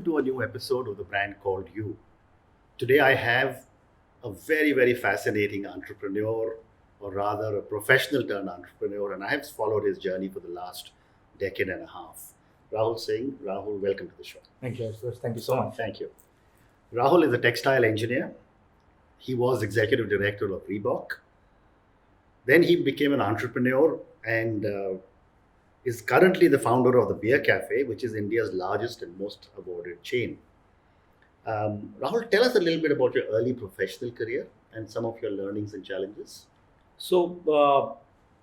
welcome to a new episode of the brand called You. Today I have a very, very fascinating entrepreneur, or rather a professional turned entrepreneur, and I have followed his journey for the last decade and a half. Rahul Singh. Rahul, welcome to the show. Thank you, Ashwin. Thank you so much. Thank you. Rahul is a textile engineer. He was executive director of Reebok. Then he became an entrepreneur and is currently the founder of the Beer Cafe, which is India's largest and most awarded chain. Rahul, tell us a little bit about your early professional career and some of your learnings and challenges. So,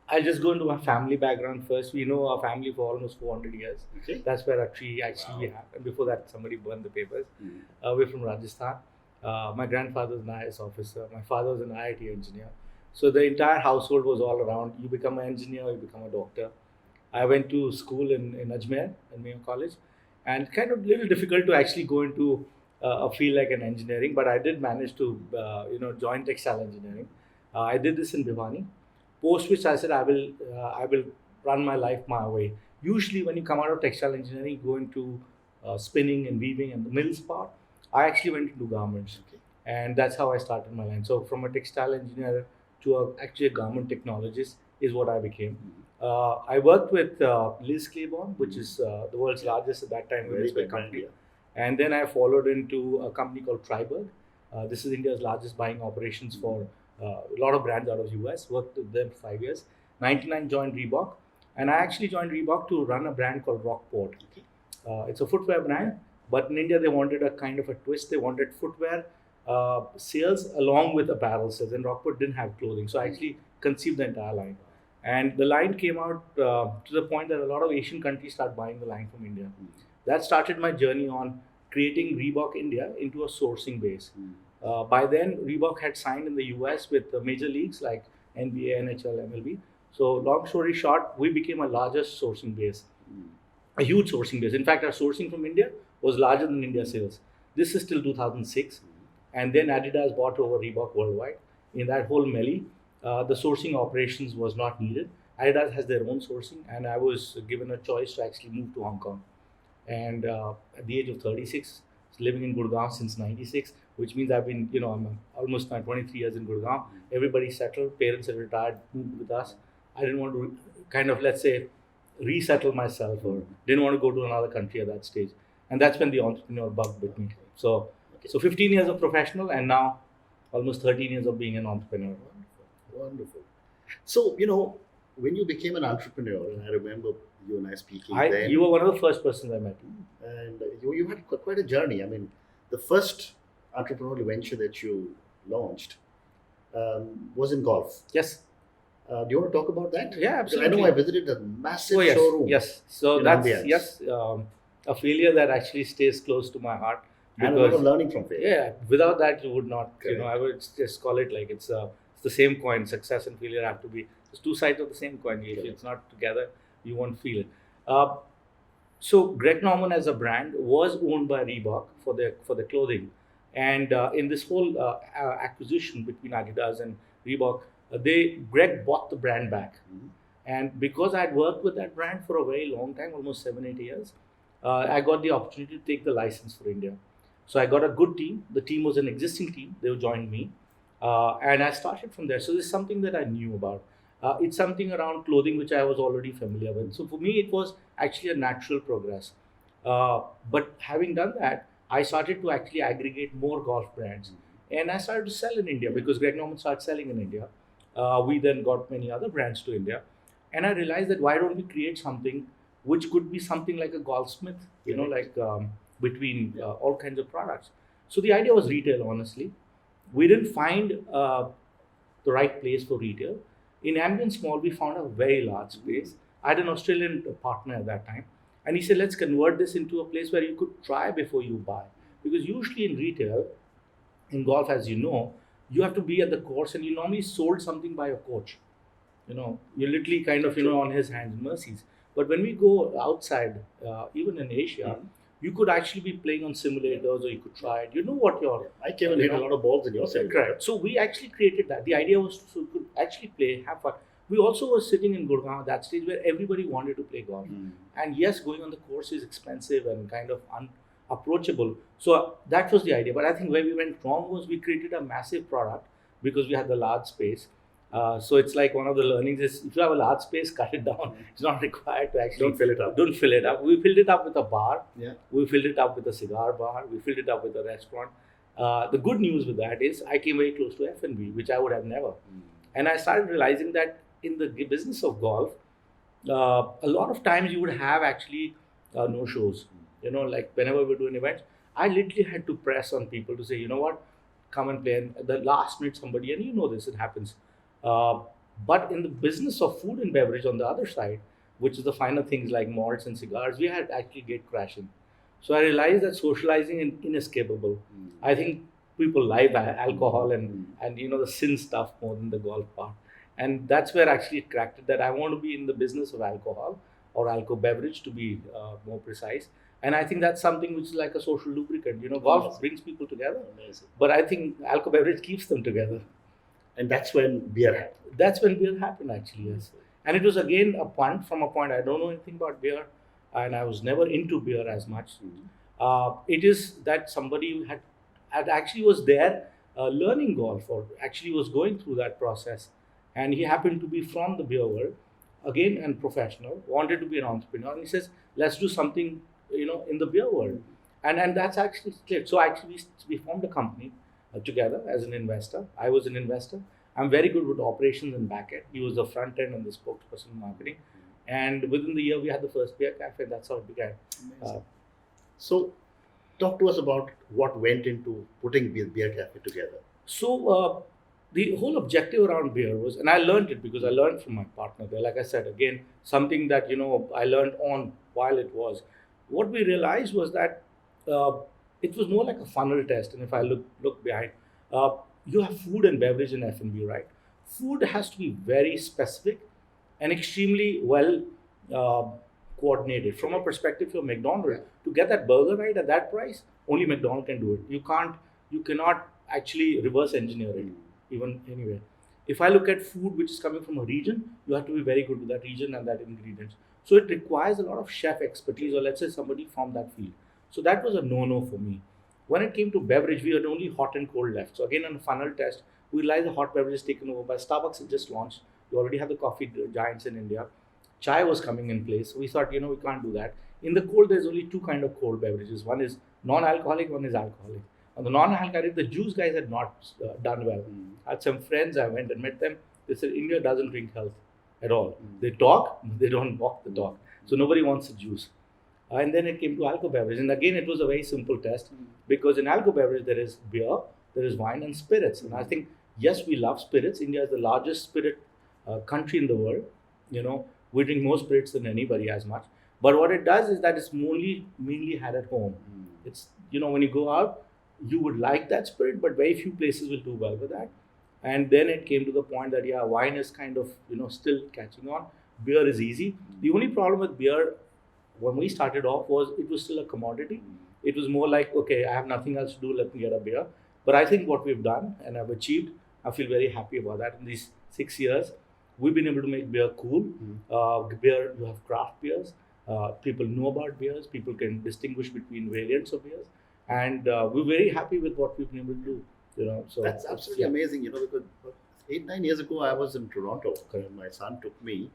I'll just go into my family background first. We know our family for almost 400 years. Okay. That's where our tree actually we have. And before that, somebody burned the papers. We're from Rajasthan. My grandfather was an IS officer. My father was an IIT engineer. So the entire household was all around. You become an engineer, you become a doctor. I went to school in Ajmer, in Mayo College, and kind of little difficult to actually go into a field like an engineering, but I did manage to, join textile engineering. I did this in Bhiwani. Post which I said I will run my life my way. Usually, when you come out of textile engineering, you go into spinning and weaving and the mills part. I actually went into garments, Okay. and that's how I started my line. So from a textile engineer to actually a garment technologist is what I became. I worked with Liz Claiborne, which is the world's largest at that time Very women's wear big brand, company. yeah. And then I followed into a company called Triberg. This is India's largest buying operations for a lot of brands out of US. Worked with them for 5 years. 99 joined Reebok. And I actually joined Reebok to run a brand called Rockport. Okay. It's a footwear brand, but in India they wanted a kind of a twist. They wanted footwear sales along with apparel sales, and Rockport didn't have clothing. So I actually conceived the entire line. And the line came out to the point that a lot of Asian countries start buying the line from India. That started my journey on creating Reebok India into a sourcing base. By then, Reebok had signed in the US with the major leagues like NBA, NHL, MLB. So, long story short, we became a largest sourcing base, a huge sourcing base. In fact, our sourcing from India was larger than India sales. This is till 2006. And then Adidas bought over Reebok worldwide. In that whole melee, the sourcing operations was not needed. Adidas has their own sourcing, and I was given a choice to actually move to Hong Kong. And at the age of 36, living in Gurgaon since 96, which means I've been, I'm almost now 23 years in Gurgaon. Everybody settled, parents have retired, moved with us. I didn't want to kind of, let's say, resettle myself or didn't want to go to another country at that stage. And that's when the entrepreneur bug bit me. So 15 years of professional and now almost 13 years of being an entrepreneur. Wonderful. So, when you became an entrepreneur, and I remember you and I speaking then, You were one of the first persons I met. and you had quite a journey. I mean, the first entrepreneurial venture that you launched was in golf. Yes. Do you want to talk about that? Yeah, Because I absolutely. know I visited a massive Oh, yes. showroom. Yes. So in that's, Ambience. yes, a failure that actually stays close to my heart. And a lot of learning from failure. Yeah, without that, you would not, Correct. I would just call it like it's the same coin. Success and failure have to be, it's two sides of the same coin. If Correct. it's not together, you won't feel it. So Greg Norman as a brand was owned by Reebok for the clothing, and in this whole acquisition between Adidas and Reebok, Greg bought the brand back, and because I had worked with that brand for a very long time, almost 7-8 years, I got the opportunity to take the license for India. So I got a good team. The team was an existing team. They joined me, and I started from there. So this is something that I knew about. It's something around clothing which I was already familiar with. So for me, it was actually a natural progress. But having done that, I started to actually aggregate more golf brands, and I started to sell in India because Greg Norman started selling in India. We then got many other brands to India, and I realized that why don't we create something which could be something like a goldsmith, like between all kinds of products. So the idea was retail, honestly. We didn't find the right place for retail. In Ambience Mall, we found a very large space. I had an Australian partner at that time, and he said, let's convert this into a place where you could try before you buy. Because usually in retail, in golf, as you know, you have to be at the course, and you normally sold something by a coach. You're literally kind of, on his hands, mercies. But when we go outside, even in Asia, you could actually be playing on simulators, or you could try it. You know what your I came and hit a lot of balls in your set. correct. So we actually created that. The idea was so we could actually play, have fun. We also were sitting in Gurgaon at that stage where everybody wanted to play golf. And yes, going on the course is expensive and kind of approachable. So that was the idea. But I think where we went wrong was we created a massive product because we had the large space. So it's like one of the learnings is if you have a large space, cut it down. It's not required to actually Don't fill it up. Don't fill it up. We filled it up with a bar. Yeah. We filled it up with a cigar bar. We filled it up with a restaurant. The good news with that is I came very close to F&B, which I would have never. And I started realizing that in the business of golf, a lot of times you would have actually no shows. Like whenever we do an event, I literally had to press on people to say, you know what, come and play. And at the last minute, somebody, and you know this, it happens. But in the business of food and beverage on the other side, which is the finer things like malts and cigars, we had actually gate crashing. So I realized that socializing is inescapable. I think people like alcohol and the sin stuff more than the golf part. And that's where actually it cracked it that I want to be in the business of alcohol or alcohol beverage to be more precise. And I think that's something which is like a social lubricant. Golf brings people together, but I think alcohol beverage keeps them together. And that's when beer happened. That's when beer happened, actually, yes. And it was again a punt from a point I don't know anything about beer, and I was never into beer as much. It is that somebody had actually was there learning golf or actually was going through that process, and he happened to be from the beer world, again and professional, wanted to be an entrepreneur, and he says, let's do something, in the beer world. And that's actually clear. So actually we formed a company together as an investor. I was an investor. I'm very good with operations and back end. He was the front end and the spokesperson in marketing. And within the year, we had the first beer cafe. That's how it began. So, talk to us about what went into putting beer cafe together. So, the whole objective around beer was, and I learned it because I learned from my partner there. Like I said, again, something that I learned on while it was. What we realized was that it was more like a funnel test. And if I look behind, you have food and beverage in F&B, right? Food has to be very specific and extremely well coordinated. From a perspective of McDonald's, to get that burger right at that price, only McDonald's can do it. You cannot actually reverse engineer it, even anyway. If I look at food which is coming from a region, you have to be very good with that region and that ingredients. So it requires a lot of chef expertise, or let's say somebody from that field. So that was a no-no for me. When it came to beverage, we had only hot and cold left. So again, on a funnel test, we realized the hot beverage is taken over by Starbucks. Had just launched. You already have the coffee giants in India. Chai was coming in place. So we thought, we can't do that. In the cold, there's only two kind of cold beverages. One is non-alcoholic, one is alcoholic. On the non-alcoholic, the juice guys had not done well. I had some friends, I went and met them. They said, India doesn't drink health at all. They talk, but they don't walk the talk. So nobody wants a juice. And then it came to alcohol beverage. And again, it was a very simple test because in alcohol beverage, there is beer, there is wine and spirits. And I think, yes, we love spirits. India is the largest spirit country in the world. We drink more spirits than anybody as much. But what it does is that it's mainly had at home. It's, when you go out, you would like that spirit, but very few places will do well with that. And then it came to the point that, wine is kind of, still catching on. Beer is easy. The only problem with beer when we started off was it was still a commodity. It was more like, okay, I have nothing else to do, let me get a beer. But I think what we've done and I've achieved, I feel very happy about that. In these 6 years, we've been able to make beer cool. Beer, you have craft beers. People know about beers. People can distinguish between variants of beers. And we're very happy with what we've been able to do. So that's absolutely amazing, because 8-9 years ago, I was in Toronto. My son took me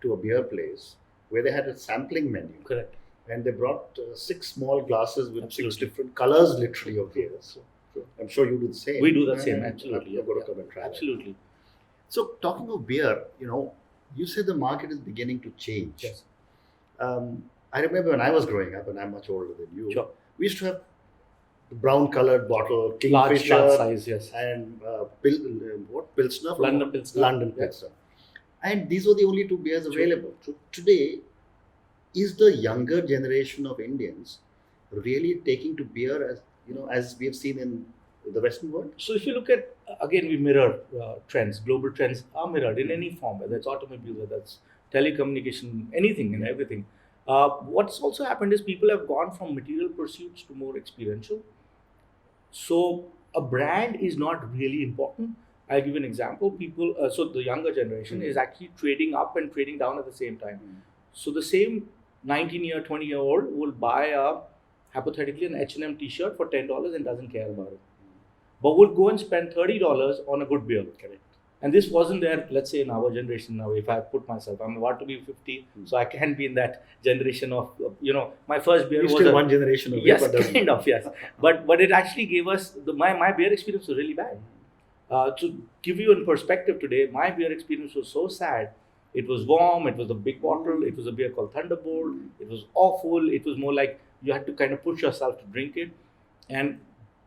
to a beer place where they had a sampling menu. Correct. And they brought 6 small glasses with 6 different colors, literally, of beers. So I'm sure you do the same. We do the same, absolutely. You're going to come and try absolutely. So talking of beer, you said the market is beginning to change. Yes. I remember when I was growing up, and I'm much older than you, Sure. we used to have the brown-colored bottle, large Kingfisher, size, yes. and Pilsner? London Pilsner. London Pilsner. And these were the only 2 beers available. So today, is the younger generation of Indians really taking to beer as we have seen in the Western world? So if you look at, again, we mirror trends. Global trends are mirrored in any form, whether it's automobile, whether it's telecommunication, anything and everything. What's also happened is people have gone from material pursuits to more experiential. So a brand is not really important. I'll give you an example. People, so the younger generation is actually trading up and trading down at the same time. So the same 19-year, 20-year-old will buy a hypothetically an H&M t-shirt for $10 and doesn't care about it, but would go and spend $30 on a good beer. Correct. And this wasn't there, let's say, in our generation now. If I put myself, I'm about to be 50, so I can be in that generation of, my first beer You're was still one generation away, yes, but doesn't. kind of, yes. But it actually gave us, my beer experience was really bad. To give you in perspective today, my beer experience was so sad. It was warm, it was a big bottle, it was a beer called Thunderbolt, it was awful, it was more like you had to kind of push yourself to drink it. And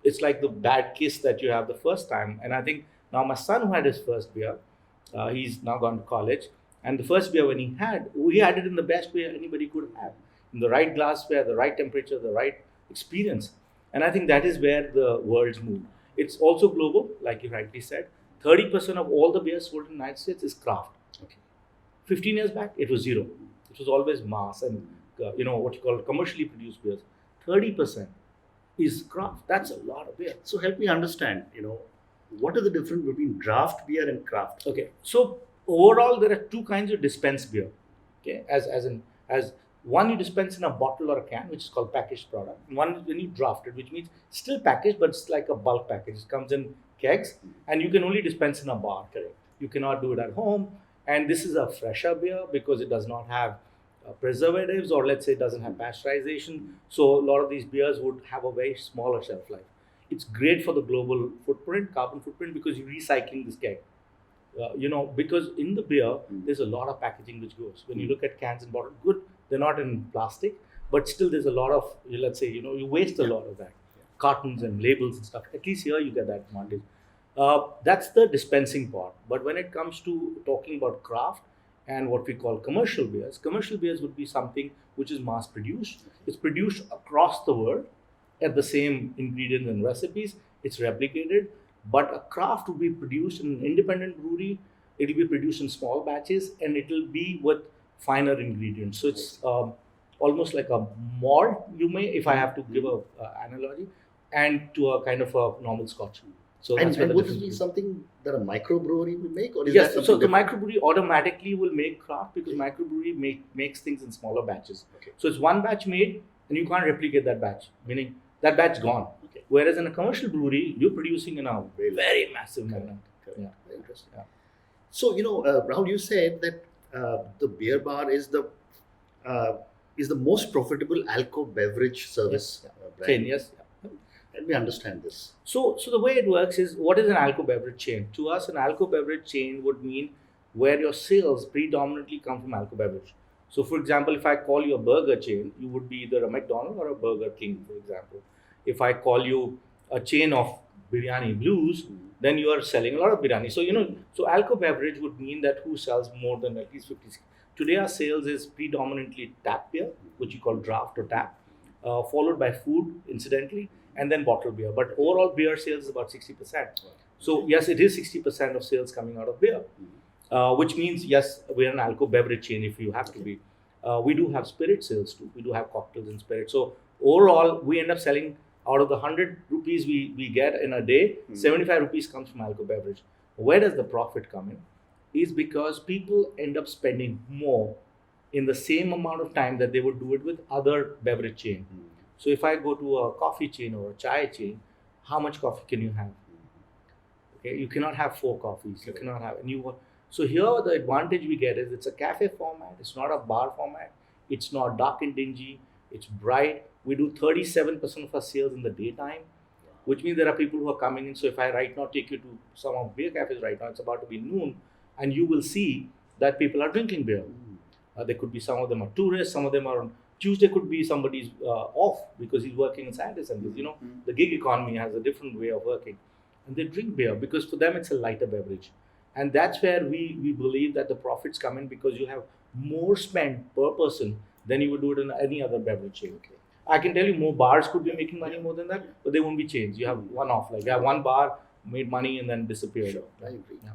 it's like the bad kiss that you have the first time. And I think now my son, who had his first beer, he's now gone to college, and the first beer when he had it in the best way anybody could have, in the right glassware, the right temperature, the right experience. And I think that is where the world's move. It's also global, like you rightly said. 30% of all the beers sold in the United States is craft. Okay. 15 years back, it was zero. It was always mass and what you call commercially produced beers. 30% is craft. That's a lot of beer. So help me understand, what is the difference between draft beer and craft? Okay, so overall there are two kinds of dispense beer. Okay, as one you dispense in a bottle or a can, which is called packaged product. And one is when you draft it, which means still packaged, but it's like a bulk package. It comes in kegs, and you can only dispense in a bar. Correct. You cannot do it at home. And this is a fresher beer because it does not have preservatives, or let's say it doesn't have pasteurization. So a lot of these beers would have a very smaller shelf life. It's great for the global footprint, carbon footprint, because you're recycling this keg. Because in the beer, there's a lot of packaging which goes. When you look at cans and bottles, good, they're not in plastic, but still there's a lot of, let's say, you waste a lot of that. Cartons and labels and stuff. At least here you get that advantage. That's the dispensing part. But when it comes to talking about craft and what we call commercial beers would be something which is mass produced. It's produced across the world at the same ingredients and recipes. It's replicated. But a craft will be produced in an independent brewery. It will be produced in small batches, and it will be with finer ingredients. So it's almost like a malt, if I have to give a analogy, and to a kind of a normal scotch. So And, that's where and the would this difference be is. something that a microbrewery will make, or is Yes, that so something the different? microbrewery automatically will make craft because microbrewery makes things in smaller batches. Okay. So it's one batch made, and you can't replicate that batch, meaning that batch gone. Okay. Whereas in a commercial brewery, you're producing in a Very very massive Correct. manner. Correct. Yeah. Very interesting. Yeah. So Rahul, you said that the beer bar is the most profitable alcohol beverage service brand. Chain, yes. Yeah. Let me understand this. So the way it works is, what is an alco beverage chain? To us, an alco beverage chain would mean where your sales predominantly come from alco beverage. So, for example, if I call you a burger chain, you would be either a McDonald's or a Burger King, for example. If I call you a chain of biryani blues, then you are selling a lot of biryani. So, so alco beverage would mean that who sells more than at least 50. Today, our sales is predominantly tap beer, which you call draft or tap, followed by food, incidentally, and then bottled beer. But overall, beer sales is about 60%. So, yes, it is 60% of sales coming out of beer, which means, yes, we're an alco beverage chain if you have to be. We do have spirit sales too. We do have cocktails and spirit. So, overall, we end up selling out of the 100 rupees we get in a day, 75 rupees comes from alco beverage. Where does the profit come in? Is because people end up spending more in the same amount of time that they would do it with other beverage chain. So if I go to a coffee chain or a chai chain, how much coffee can you have? Okay, you cannot have 4 coffees. You cannot have So here the advantage we get is it's a cafe format. It's not a bar format. It's not dark and dingy. It's bright. We do 37% of our sales in the daytime, which means there are people who are coming in. So if I right now take you to some of beer cafes right now, it's about to be noon, and you will see that people are drinking beer. There could be some of them are tourists, some of them are on Tuesday could be somebody's off because he's working in Saturday Sundays. The gig economy has a different way of working, and they drink beer because for them it's a lighter beverage, and that's where we believe that the profits come in because you have more spend per person than you would do it in any other beverage chain. Okay. I can tell you more bars could be making money more than that, but they won't be chains. You have one off, like you have one bar made money and then disappeared. Sure, I agree. Yeah.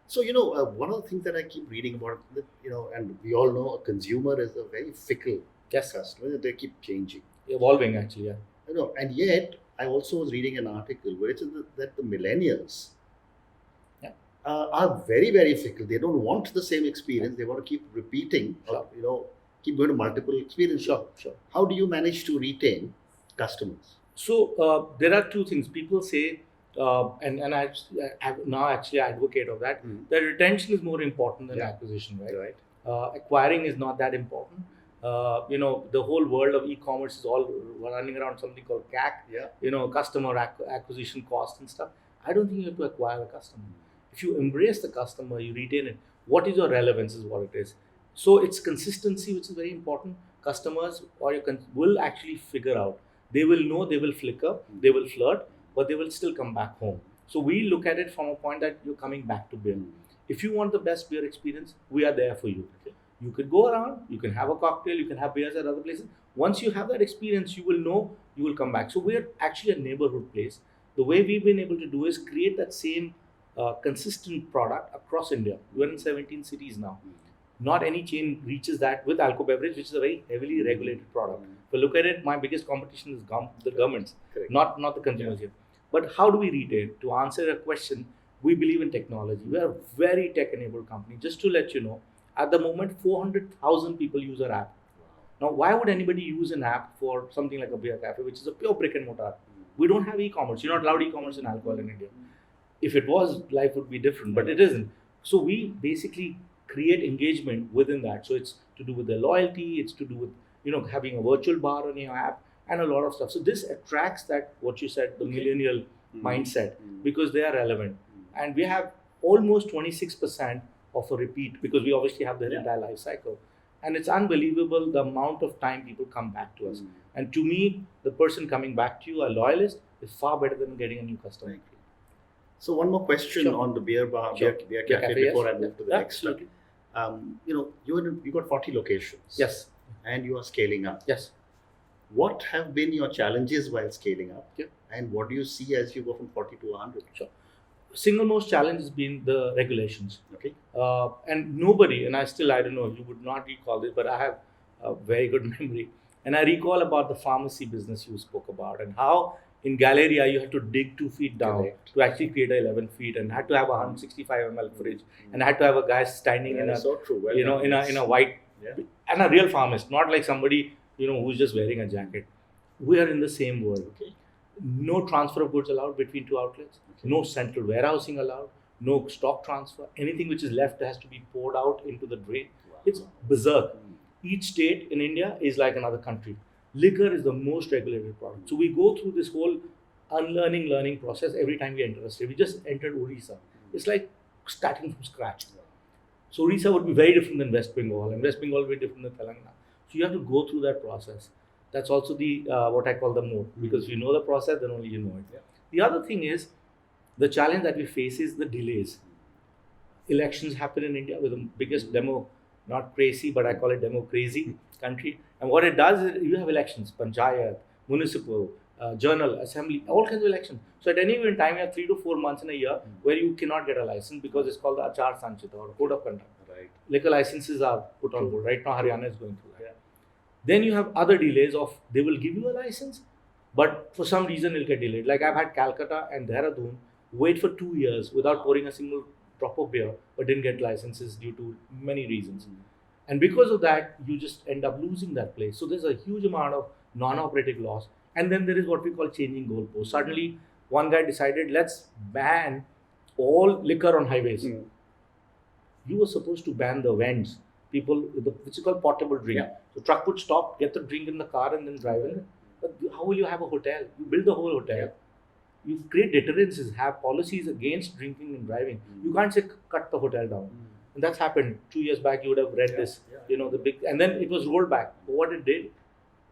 So, one of the things that I keep reading about, and we all know a consumer is a very fickle Yes, customer. They keep changing. evolving actually. Yeah. And yet, I also was reading an article where it says that the millennials Yeah. are very, very fickle. They don't want the same experience. They want to keep repeating, Sure. keep going to multiple experiences. Sure. How do you manage to retain customers? So there are two things people say, I now actually advocate of that. That retention is more important than Yeah. acquisition, right? Right. Acquiring is not that important. The whole world of e-commerce is all running around something called CAC. Yeah. Customer acquisition cost and stuff. I don't think you have to acquire a customer. If you embrace the customer, you retain it. What is your relevance is what it is. So it's consistency, which is very important. Customers or will actually figure out. They will know, they will flicker, they will flirt, but they will still come back home. So we look at it from a point that you're coming back to beer. If you want the best beer experience, we are there for you. You could go around, you can have a cocktail, you can have beers at other places. Once you have that experience, you will know, you will come back. So we're actually a neighborhood place. The way we've been able to do is create that same consistent product across India. We're in 17 cities now. Not any chain reaches that with alcohol beverage, which is a very heavily regulated product. If you look at it, my biggest competition is the governments, Correct. not the consumers here. But how do we retain? To answer your question, we believe in technology. We are a very tech-enabled company. Just to let you know, at the moment, 400,000 people use our app. Now, why would anybody use an app for something like a beer cafe, which is a pure brick and mortar? We don't have e-commerce. You're not allowed e-commerce in alcohol in India. If it was, life would be different, but it isn't. So we basically create engagement within that. So it's to do with their loyalty, it's to do with having a virtual bar on your app and a lot of stuff. So this attracts that, what you said, the millennial mindset, because they are relevant. And we have almost 26% of a repeat, because we obviously have the entire life cycle. And it's unbelievable the amount of time people come back to us. And to me, the person coming back to you, a loyalist, is far better than getting a new customer. So one more question Sure. on the beer bar, Sure. beer cafe before yes. I move to the Yeah, next absolutely. one. You got 40 locations. Yes. And you are scaling up. Yes. What have been your challenges while scaling up? Yeah. And what do you see as you go from 40 to 100? Sure. Single most challenge has been the regulations. Okay. And nobody, and I don't know, you would not recall this, but I have a very good memory. And I recall about the pharmacy business you spoke about, and how in Galleria you had to dig 2 feet down Correct. to actually create a 11 feet, and had to have a 165 ml fridge, and had to have a guy standing in a, so true. Well you know, done. in a white, Yeah. and a real pharmacist, not like somebody, who's just wearing a jacket. We are in the same world. Okay. No transfer of goods allowed between two outlets. Okay. No central warehousing allowed. No stock transfer. Anything which is left has to be poured out into the drain. Wow. It's berserk. Each state in India is like another country. Liquor is the most regulated product. So we go through this whole learning process every time we enter a state. We just entered Orissa. It's like starting from scratch. So Orissa would be very different than West Bengal, and West Bengal would be different than Telangana. So you have to go through that process. That's also the what I call the mode, because if you know the process, then only you know it. Yeah. The other thing is, the challenge that we face is the delays. Elections happen in India with the biggest demo, not crazy, but I call it demo crazy country. And what it does is you have elections, panchayat, municipal, journal, assembly, all kinds of elections. So at any given time, you have 3 to 4 months in a year where you cannot get a license, because it's called the Achar Sanchita, or code of conduct. Right. Liquor licenses are put on hold. Right now, Haryana is going through that. Then you have other delays of, they will give you a license, but for some reason it'll get delayed. Like I've had Calcutta and Dehradun wait for 2 years without pouring a single drop of beer, but didn't get licenses due to many reasons. And because of that, you just end up losing that place. So there's a huge amount of non-operative loss. And then there is what we call changing goalposts. Suddenly, one guy decided, let's ban all liquor on highways. You were supposed to ban the vends, people, which is called portable drink. Yeah. So truck would stop, get the drink in the car, and then drive in. But how will you have a hotel? You build the whole hotel. Yeah. You create deterrences, have policies against drinking and driving. You can't say cut the hotel down. And that's happened 2 years back. You would have read this, the big, and then it was rolled back. But what it did,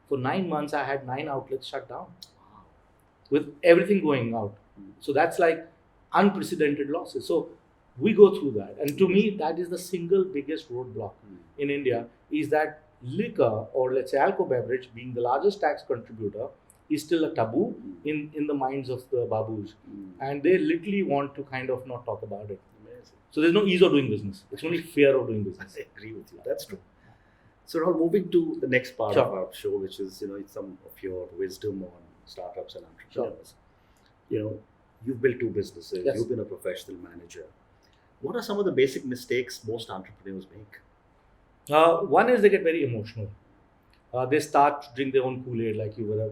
for 9 months, I had 9 outlets shut down with everything going out. So that's like unprecedented losses. So we go through that. And to me, that is the single biggest roadblock in India, is that liquor, or let's say alcohol beverage, being the largest tax contributor, is still a taboo in the minds of the babus. And they literally want to kind of not talk about it. Amazing. So there's no ease of doing business. It's only fear of doing business. I agree with you. That's true. So Rahul, moving to the next part of our show, which is it's some of your wisdom on startups and entrepreneurs. You've built 2 businesses. Yes. You've been a professional manager. What are some of the basic mistakes most entrepreneurs make? One is they get very emotional. They start to drink their own Kool-Aid, like you were.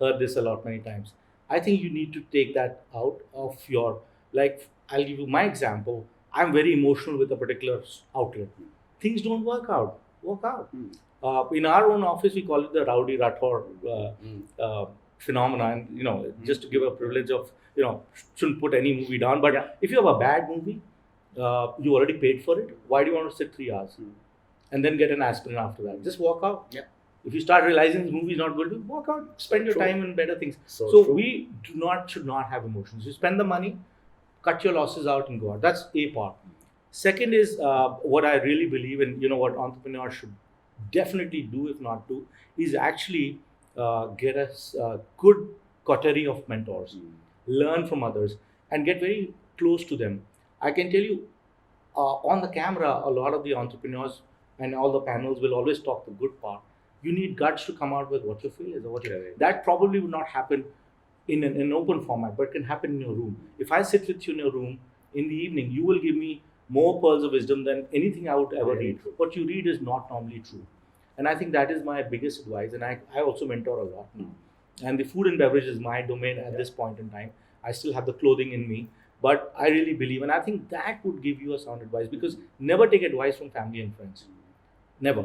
heard this a lot many times. I think you need to take that out of your, like, I'll give you my example. I'm very emotional with a particular outlet. Things don't work out. Work out. In our own office, we call it the rowdy rathor phenomena, and just to give a privilege of, shouldn't put any movie down. But if you have a bad movie, you already paid for it. Why do you want to sit 3 hours and then get an aspirin after that? Just walk out. Yeah. If you start realizing the movie is not good, walk out. Spend your True. time in better things. So So true. we should not have emotions. You spend the money, cut your losses out, and go out. That's a part. Second is what I really believe in. What entrepreneurs should definitely do, if not do, is actually get a good coterie of mentors, learn from others, and get very close to them. I can tell you, on the camera, a lot of the entrepreneurs and all the panels will always talk the good part. You need guts to come out with what your feel is, or what Correct. that probably would not happen in an open format, but can happen in your room. If I sit with you in your room in the evening, you will give me more pearls of wisdom than anything I would ever Very read. true. What you read is not normally true. And I think that is my biggest advice. And I also mentor a lot now. And the food and beverage is my domain at this point in time. I still have the clothing in me. But I really believe, and I think that would give you a sound advice, because never take advice from family and friends. Never.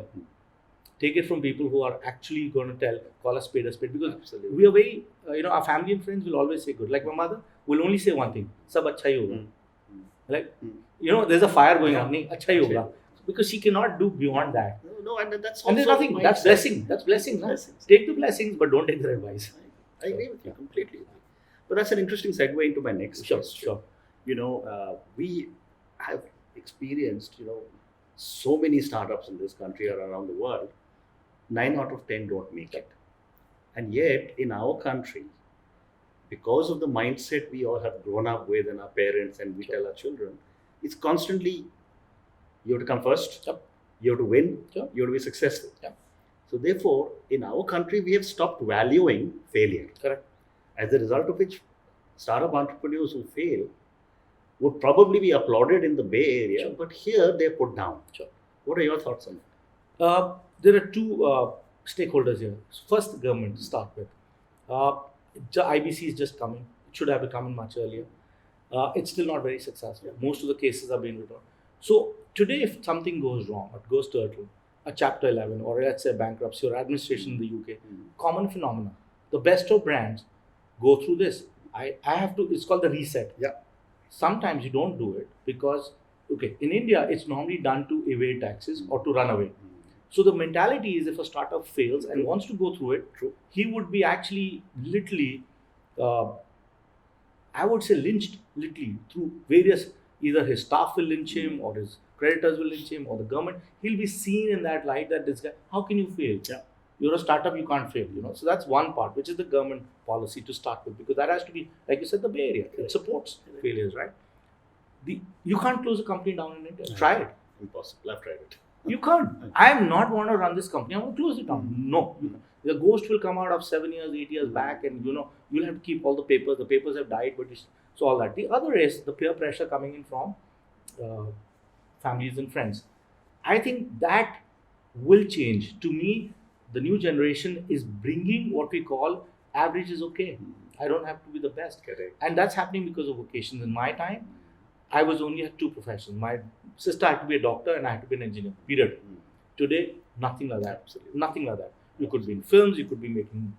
Take it from people who are actually going to call a spade, because Absolutely. we are very, our family and friends will always say good. Like my mother will only say one thing: "Sab acha hi hoga." Like, there's a fire going on, nahi, acha hi hoga. Because she cannot do beyond that. No, and that's also And there's nothing. That's mindset. blessing. That's blessing. No? Blessings. Take the blessings, but don't take their advice. I agree with you completely. But that's an interesting segue into my next Sure, question. sure. We have experienced, so many startups in this country or around the world. 9 out of 10 don't make it. And yet, in our country, because of the mindset we all have grown up with, and our parents and we tell our children, it's constantly, you have to come first, Yep. you have to win, Yep. you have to be successful. Yep. So therefore, in our country, we have stopped valuing failure. Correct. As a result of which, startup entrepreneurs who fail would probably be applauded in the Bay Area, Sure. but here they're put down. Sure. What are your thoughts on that? There are two stakeholders here. First, the government to start with. The IBC is just coming. It should have come in much earlier. It's still not very successful. Most of the cases are being withdrawn. So today, if something goes wrong, it goes turtle, a Chapter 11, or let's say bankruptcy or administration in the UK, common phenomena. The best of brands go through this. I have to. It's called the reset. Yeah. Sometimes you don't do it because, in India, it's normally done to evade taxes or to run away. So the mentality is, if a startup fails and wants to go through it, he would be actually literally, I would say, lynched literally through various, either his staff will lynch him, or his creditors will lynch him, or the government. He'll be seen in that light, that this guy, how can you fail? Yeah. You're a startup, you can't fail. So that's one part, which is the government policy to start with, because that has to be, like you said, the Bay Area. It supports failures, right? You can't close a company down in India. Try it. Impossible. I've tried it. You can't. I am not want to run this company. I want to close it down. No. The ghost will come out of 7 years, 8 years back, and you'll have to keep all the papers. The papers have died, but so all that. The other is the peer pressure coming in from families and friends. I think that will change. To me, the new generation is bringing what we call average is okay. I don't have to be the best. Correct. And that's happening because of vocations. In my time, I was only had two professions. My sister had to be a doctor and I had to be an engineer. Period. Today, nothing like that. Absolutely. Nothing like that. You could be in films, you could be making,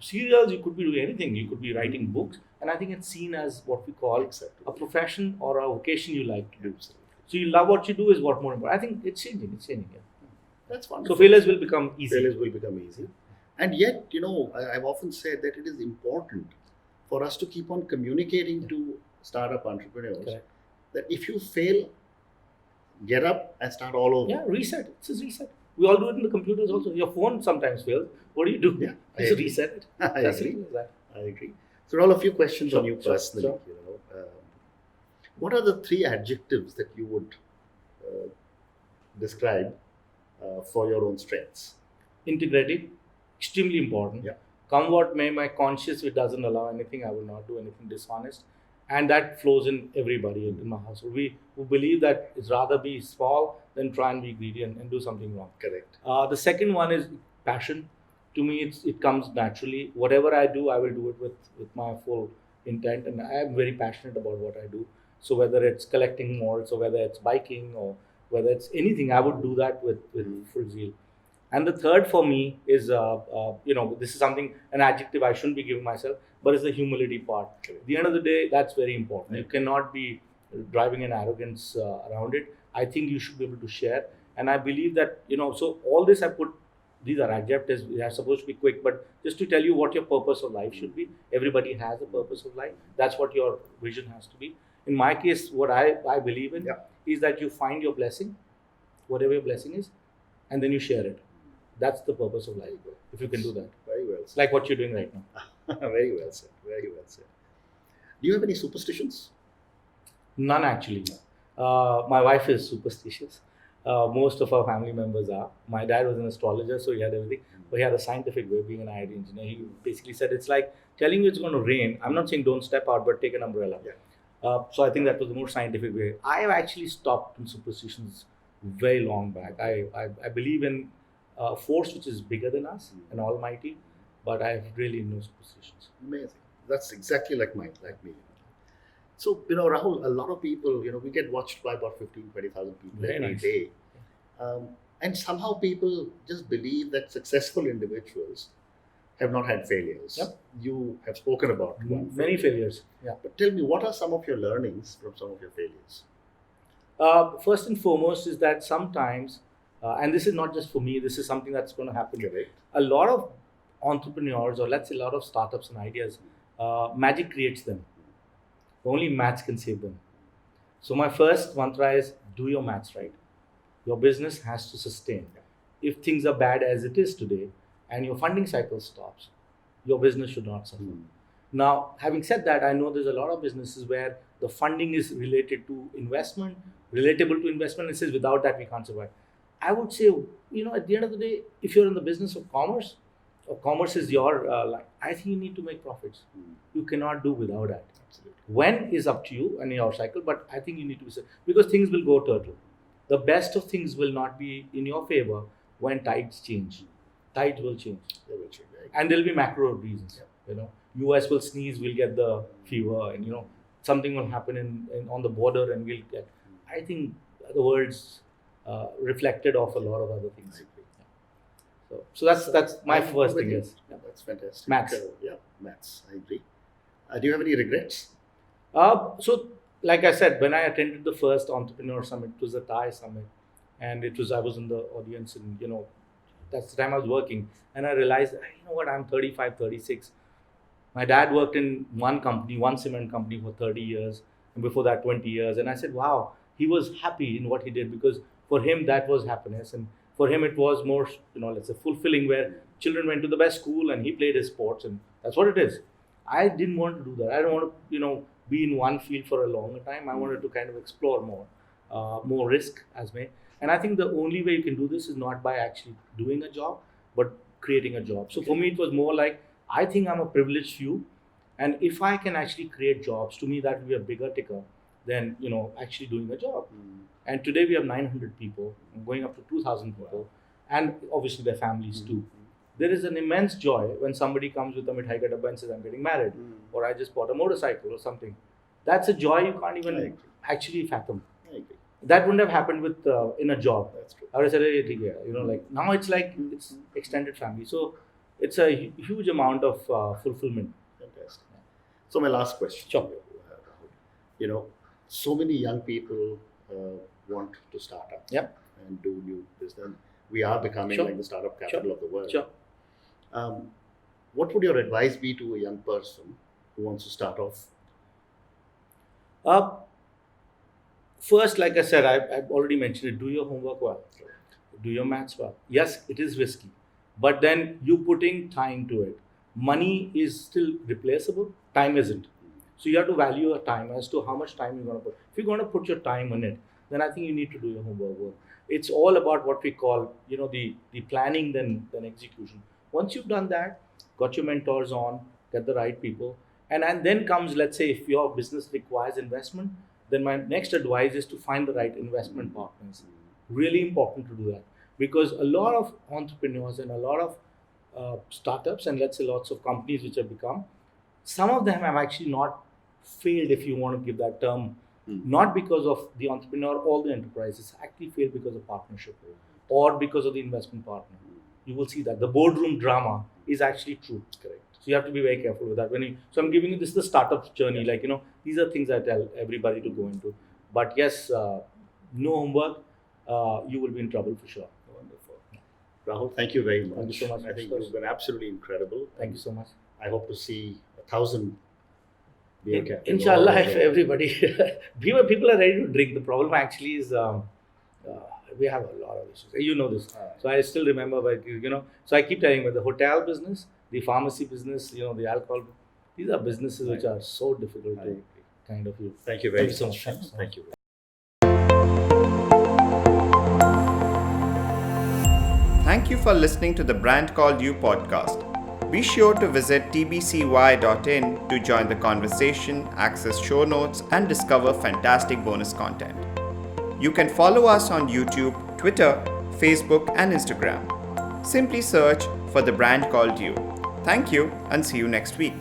serials, you could be doing anything. You could be writing books. And I think it's seen as what we call Exactly. a profession or a vocation you like to do. Absolutely. So you love what you do is what more important. I think it's changing. It's changing. Yeah. That's So wonderful. failures will become easy. Failures will become easy. And yet, I've often said that it is important for us to keep on communicating to startup entrepreneurs Correct. that if you fail, get up and start all over. Yeah, reset. It's a reset. We all do it in the computers also. Your phone sometimes fails. What do you do? Yeah, I Just agree. reset it. I That's agree. simple as that. I agree. So, Rahul, a few questions on Sure, you sure, personally. sure. What are the 3 adjectives that you would describe for your own strengths? Integrity, extremely important. Yeah. Come what may, my conscience, it doesn't allow anything. I will not do anything dishonest. And that flows in everybody in my household. We who believe that it's rather be small than try and be greedy and do something wrong. Correct. The second one is passion. To me, it comes naturally. Whatever I do, I will do it with my full intent, and I am very passionate about what I do. So whether it's collecting malls, or whether it's biking, or whether it's anything, I would do that with full zeal. And the third for me is, this is something, an adjective I shouldn't be giving myself, but it's the humility part. Okay. At the end of the day, that's very important. Yeah. You cannot be driving an arrogance around it. I think you should be able to share. And I believe that, so all this I put, these are adjectives, they are supposed to be quick, but just to tell you what your purpose of life should be. Everybody has a purpose of life. That's what your vision has to be. In my case, what I believe in Yeah. is that you find your blessing, whatever your blessing is, and then you share it. That's the purpose of life. If you can do that, Very well it's said. like what you're doing right now. Very well said. Very well said. Do you have any superstitions? None actually. My wife is superstitious. Most of our family members are. My dad was an astrologer, so he had everything. But he had a scientific way, being an IT engineer. He basically said it's like telling you it's going to rain. I'm not saying don't step out, but take an umbrella. Yeah. So I think that was the more scientific way. I have actually stopped in superstitions very long back. I believe in a force which is bigger than us, an almighty, but I have really no superstitions. Amazing. That's exactly like mine, like me. So, Rahul, a lot of people, we get watched by about 15, 20,000 people Very every nice. day. And somehow people just believe that successful individuals have not had failures. Yep. You have spoken about one Many failure. failures. Yeah. But tell me, what are some of your learnings from some of your failures? First and foremost is that sometimes, and this is not just for me, this is something that's going to happen. Correct. A lot of entrepreneurs, or let's say a lot of startups and ideas, magic creates them. Only maths can save them. So my first mantra is do your maths right. Your business has to sustain. If things are bad as it is today and your funding cycle stops, your business should not suffer. Now, having said that, I know there's a lot of businesses where the funding is related to investment, relatable to investment, and says without that we can't survive. I would say, at the end of the day, if you're in the business of commerce, or commerce is your line, I think you need to make profits. You cannot do without that. Absolutely. When is up to you and your cycle, but I think you need to be, because things will go turtle. The best of things will not be in your favor when tides change. Tides will change. They will change, right? And there'll be macro reasons. US will sneeze, we'll get the fever, and something will happen on the border, and we'll get. I think the world's reflected off a lot of other I things. agree. So that's my I first agree thing with is you. That's fantastic. Maths. Yeah, maths. I agree. Do you have any regrets? So like I said, when I attended the first entrepreneur summit, it was a Thai summit, and I was in the audience, and that's the time I was working, and I realized, what, I'm 35, 36. My dad worked in one cement company for 30 years, and before that 20 years. And I said, wow, he was happy in what he did, because for him that was happiness, and for him it was more, let's say, fulfilling, where children went to the best school and he played his sports, and that's what it is. I didn't want to do that. I don't want to, be in one field for a longer time. I wanted to kind of explore more risk as may. And I think the only way you can do this is not by actually doing a job, but creating a job. So for me, it was more like, I think I'm a privileged few, and if I can actually create jobs, to me that will be a bigger ticker than actually doing a job. And today we have 900 people, going up to 2,000 people, and obviously their families too. There is an immense joy when somebody comes with a mithai ka dabba and says, I'm getting married, or I just bought a motorcycle or something. That's a joy you can't I even agree. actually fathom. I agree. That wouldn't have happened with in a job. That's true. I would have said, "Hey, theek hai." Like now it's like it's extended family. So it's a huge amount of fulfillment. Fantastic. So my last question. Sure. To you, Rahul. So many young people want to start up Yep. and do new business. We are becoming Sure. like the startup capital of the world. Sure. What would your advice be to a young person who wants to start off? First, like I said, I've already mentioned it. Do your homework well. Do your maths well. Yes, it is risky, but then you putting time to it. Money is still replaceable. Time isn't. So you have to value your time as to how much time you're going to put. If you're going to put your time on it, then I think you need to do your homework. It's all about what we call, the planning, then execution. Once you've done that, got your mentors on, get the right people, and then comes, let's say, if your business requires investment, then my next advice is to find the right investment partners. Really important to do that, because a lot of entrepreneurs and a lot of startups and let's say lots of companies which have become, some of them have actually not failed, if you want to give that term, not because of the entrepreneur or the enterprise. It's actually failed because of partnership or because of the investment partner. You will see that the boardroom drama is actually true. Correct. So you have to be very careful with that. So I'm giving you this is the startup journey. Yeah. Like these are things I tell everybody to go into. But yes, no homework, you will be in trouble for sure. Wonderful. Rahul, thank you very much. Thank you so much. I think you've been absolutely incredible. Thank you so much. I hope to see 1,000 beer cafes. Inshallah, if everybody, people are ready to drink. The problem actually is we have a lot of issues. You know this. So I still remember, so I keep telling you, the hotel business, the pharmacy business, the alcohol, these are businesses which are so difficult to kind of use. Thank you very much. So much. Thank you. Thank you for listening to the Brand Called You podcast. Be sure to visit tbcy.in to join the conversation, access show notes, and discover fantastic bonus content. You can follow us on YouTube, Twitter, Facebook, and Instagram. Simply search for the Brand Called You. Thank you and see you next week.